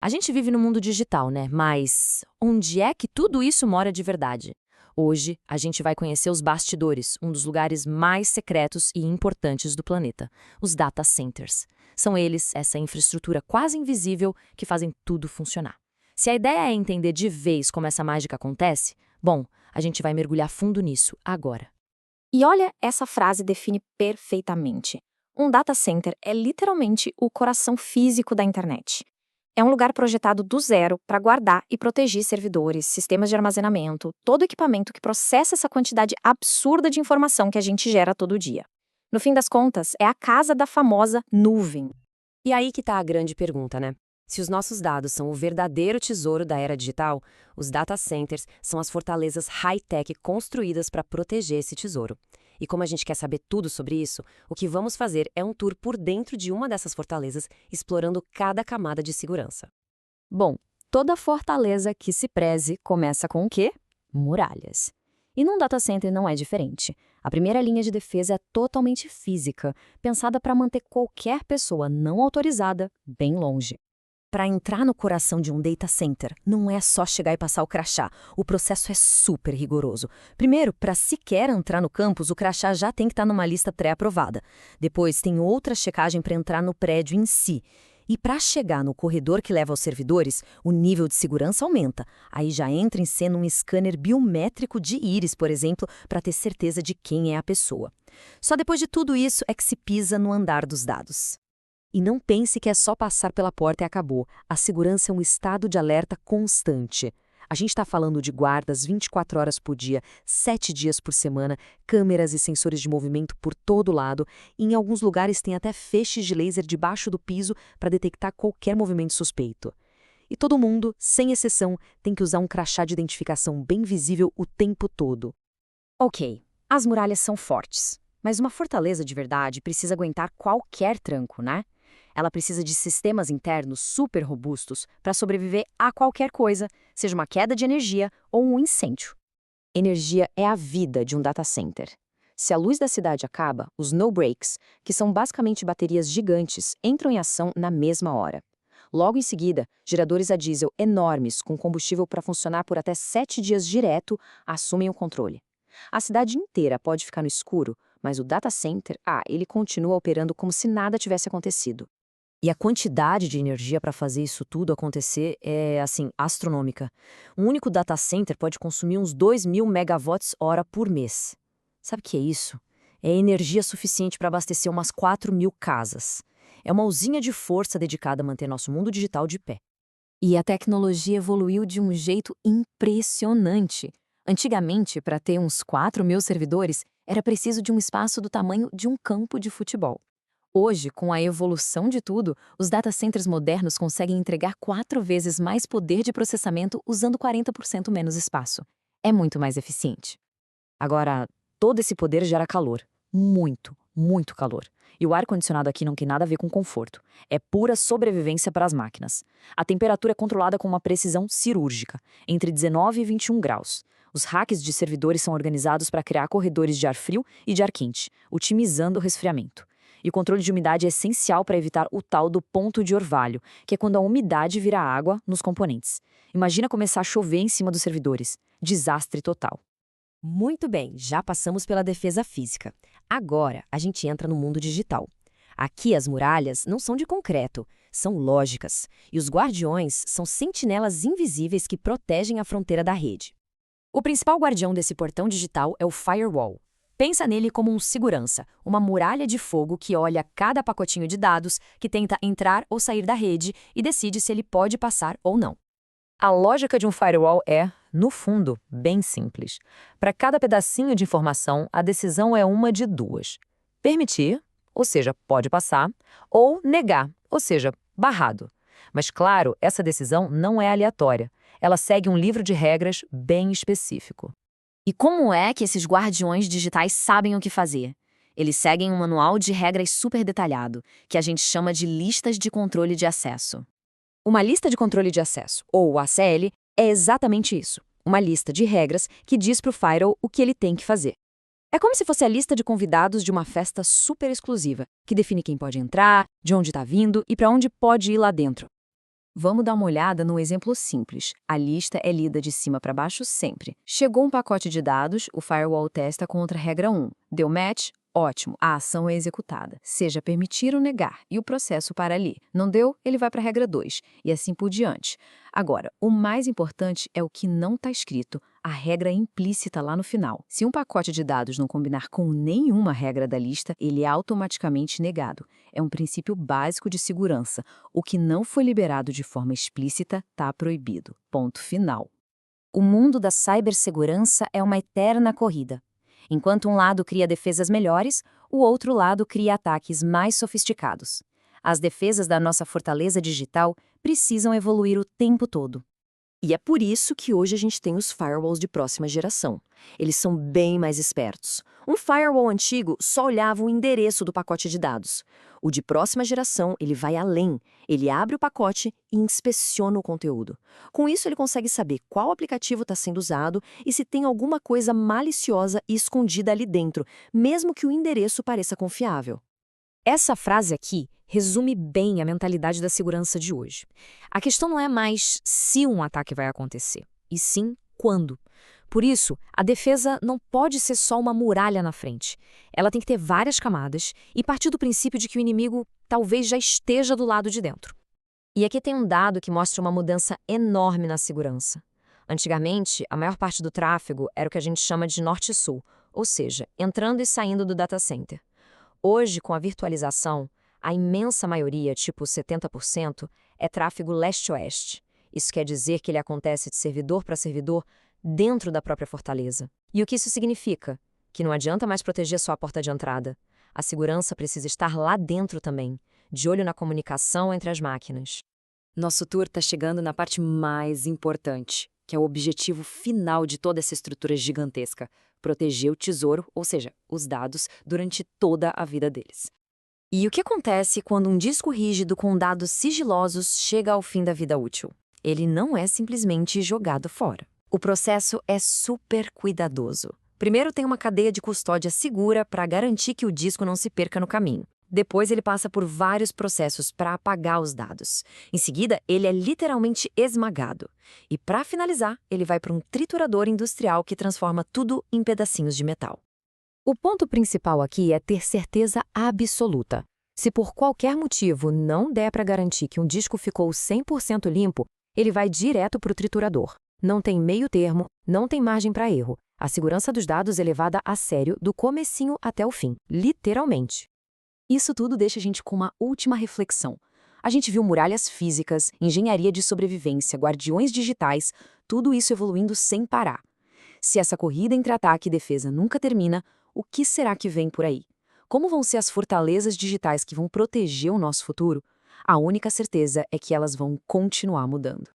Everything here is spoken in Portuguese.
A gente vive no mundo digital, né? Mas onde é que tudo isso mora de verdade? Hoje, a gente vai conhecer os bastidores, um dos lugares mais secretos e importantes do planeta, os data centers. São eles, essa infraestrutura quase invisível, que fazem tudo funcionar. Se a ideia é entender de vez como essa mágica acontece, bom, a gente vai mergulhar fundo nisso agora. E olha, essa frase define perfeitamente. Um data center é literalmente o coração físico da internet. É um lugar projetado do zero para guardar e proteger servidores, sistemas de armazenamento, todo equipamento que processa essa quantidade absurda de informação que a gente gera todo dia. No fim das contas, é a casa da famosa nuvem. E aí que está a grande pergunta, né? Se os nossos dados são o verdadeiro tesouro da era digital, os data centers são as fortalezas high-tech construídas para proteger esse tesouro. E como a gente quer saber tudo sobre isso, o que vamos fazer é um tour por dentro de uma dessas fortalezas, explorando cada camada de segurança. Bom, toda fortaleza que se preze começa com o quê? Muralhas. E num data center não é diferente. A primeira linha de defesa é totalmente física, pensada para manter qualquer pessoa não autorizada bem longe. Para entrar no coração de um data center, não é só chegar e passar o crachá. O processo é super rigoroso. Primeiro, para sequer entrar no campus, o crachá já tem que estar numa lista pré-aprovada. Depois, tem outra checagem para entrar no prédio em si. E para chegar no corredor que leva aos servidores, o nível de segurança aumenta. Aí já entra em cena um scanner biométrico de íris, por exemplo, para ter certeza de quem é a pessoa. Só depois de tudo isso é que se pisa no andar dos dados. E não pense que é só passar pela porta e acabou. A segurança é um estado de alerta constante. A gente está falando de guardas 24 horas por dia, 7 dias por semana, câmeras e sensores de movimento por todo lado, e em alguns lugares tem até feixes de laser debaixo do piso para detectar qualquer movimento suspeito. E todo mundo, sem exceção, tem que usar um crachá de identificação bem visível o tempo todo. Ok, as muralhas são fortes, mas uma fortaleza de verdade precisa aguentar qualquer tranco, né? Ela precisa de sistemas internos super robustos para sobreviver a qualquer coisa, seja uma queda de energia ou um incêndio. Energia é a vida de um data center. Se a luz da cidade acaba, os no-breaks, que são basicamente baterias gigantes, entram em ação na mesma hora. Logo em seguida, geradores a diesel enormes, com combustível para funcionar por até 7 dias direto, assumem o controle. A cidade inteira pode ficar no escuro, mas o data center, ele continua operando como se nada tivesse acontecido. E a quantidade de energia para fazer isso tudo acontecer é, assim, astronômica. Um único data center pode consumir uns 2.000 megawatts-hora por mês. Sabe o que é isso? É energia suficiente para abastecer umas 4.000 casas. É uma usina de força dedicada a manter nosso mundo digital de pé. E a tecnologia evoluiu de um jeito impressionante. Antigamente, para ter uns 4.000 servidores, era preciso de um espaço do tamanho de um campo de futebol. Hoje, com a evolução de tudo, os data centers modernos conseguem entregar 4 vezes mais poder de processamento usando 40% menos espaço. É muito mais eficiente. Agora, todo esse poder gera calor. Muito, muito calor. E o ar-condicionado aqui não tem nada a ver com conforto. É pura sobrevivência para as máquinas. A temperatura é controlada com uma precisão cirúrgica, entre 19 e 21 graus. Os racks de servidores são organizados para criar corredores de ar frio e de ar quente, otimizando o resfriamento. E o controle de umidade é essencial para evitar o tal do ponto de orvalho, que é quando a umidade vira água nos componentes. Imagina começar a chover em cima dos servidores. Desastre total. Muito bem, já passamos pela defesa física. Agora, a gente entra no mundo digital. Aqui as muralhas não são de concreto, são lógicas. E os guardiões são sentinelas invisíveis que protegem a fronteira da rede. O principal guardião desse portão digital é o firewall. Pensa nele como um segurança, uma muralha de fogo que olha cada pacotinho de dados, que tenta entrar ou sair da rede e decide se ele pode passar ou não. A lógica de um firewall é, no fundo, bem simples. Para cada pedacinho de informação, a decisão é uma de duas: permitir, ou seja, pode passar, ou negar, ou seja, barrado. Mas, claro, essa decisão não é aleatória. Ela segue um livro de regras bem específico. E como é que esses guardiões digitais sabem o que fazer? Eles seguem um manual de regras super detalhado, que a gente chama de listas de controle de acesso. Uma lista de controle de acesso, ou ACL, é exatamente isso. Uma lista de regras que diz para o firewall o que ele tem que fazer. É como se fosse a lista de convidados de uma festa super exclusiva, que define quem pode entrar, de onde está vindo e para onde pode ir lá dentro. Vamos dar uma olhada num exemplo simples. A lista é lida de cima para baixo sempre. Chegou um pacote de dados, o firewall testa contra a regra 1. Deu match? Ótimo, a ação é executada, seja permitir ou negar, e o processo para ali. Não deu, ele vai para a regra 2, e assim por diante. Agora, o mais importante é o que não está escrito, a regra implícita lá no final. Se um pacote de dados não combinar com nenhuma regra da lista, ele é automaticamente negado. É um princípio básico de segurança. O que não foi liberado de forma explícita está proibido. Ponto final. O mundo da cibersegurança é uma eterna corrida. Enquanto um lado cria defesas melhores, o outro lado cria ataques mais sofisticados. As defesas da nossa fortaleza digital precisam evoluir o tempo todo. E é por isso que hoje a gente tem os firewalls de próxima geração. Eles são bem mais espertos. Um firewall antigo só olhava o endereço do pacote de dados. O de próxima geração, ele vai além. Ele abre o pacote e inspeciona o conteúdo. Com isso, ele consegue saber qual aplicativo está sendo usado e se tem alguma coisa maliciosa e escondida ali dentro, mesmo que o endereço pareça confiável. Essa frase aqui resume bem a mentalidade da segurança de hoje. A questão não é mais se um ataque vai acontecer, e sim quando. Por isso, a defesa não pode ser só uma muralha na frente. Ela tem que ter várias camadas e partir do princípio de que o inimigo talvez já esteja do lado de dentro. E aqui tem um dado que mostra uma mudança enorme na segurança. Antigamente, a maior parte do tráfego era o que a gente chama de norte-sul, ou seja, entrando e saindo do data center. Hoje, com a virtualização, a imensa maioria, tipo 70%, é tráfego leste-oeste. Isso quer dizer que ele acontece de servidor para servidor dentro da própria fortaleza. E o que isso significa? Que não adianta mais proteger só a porta de entrada. A segurança precisa estar lá dentro também, de olho na comunicação entre as máquinas. Nosso tour está chegando na parte mais importante, que é o objetivo final de toda essa estrutura gigantesca: proteger o tesouro, ou seja, os dados, durante toda a vida deles. E o que acontece quando um disco rígido com dados sigilosos chega ao fim da vida útil? Ele não é simplesmente jogado fora. O processo é super cuidadoso. Primeiro tem uma cadeia de custódia segura para garantir que o disco não se perca no caminho. Depois ele passa por vários processos para apagar os dados. Em seguida, ele é literalmente esmagado. E para finalizar, ele vai para um triturador industrial que transforma tudo em pedacinhos de metal. O ponto principal aqui é ter certeza absoluta. Se por qualquer motivo não der para garantir que um disco ficou 100% limpo, ele vai direto para o triturador. Não tem meio termo, não tem margem para erro. A segurança dos dados é levada a sério do comecinho até o fim, literalmente. Isso tudo deixa a gente com uma última reflexão. A gente viu muralhas físicas, engenharia de sobrevivência, guardiões digitais, tudo isso evoluindo sem parar. Se essa corrida entre ataque e defesa nunca termina, o que será que vem por aí? Como vão ser as fortalezas digitais que vão proteger o nosso futuro? A única certeza é que elas vão continuar mudando.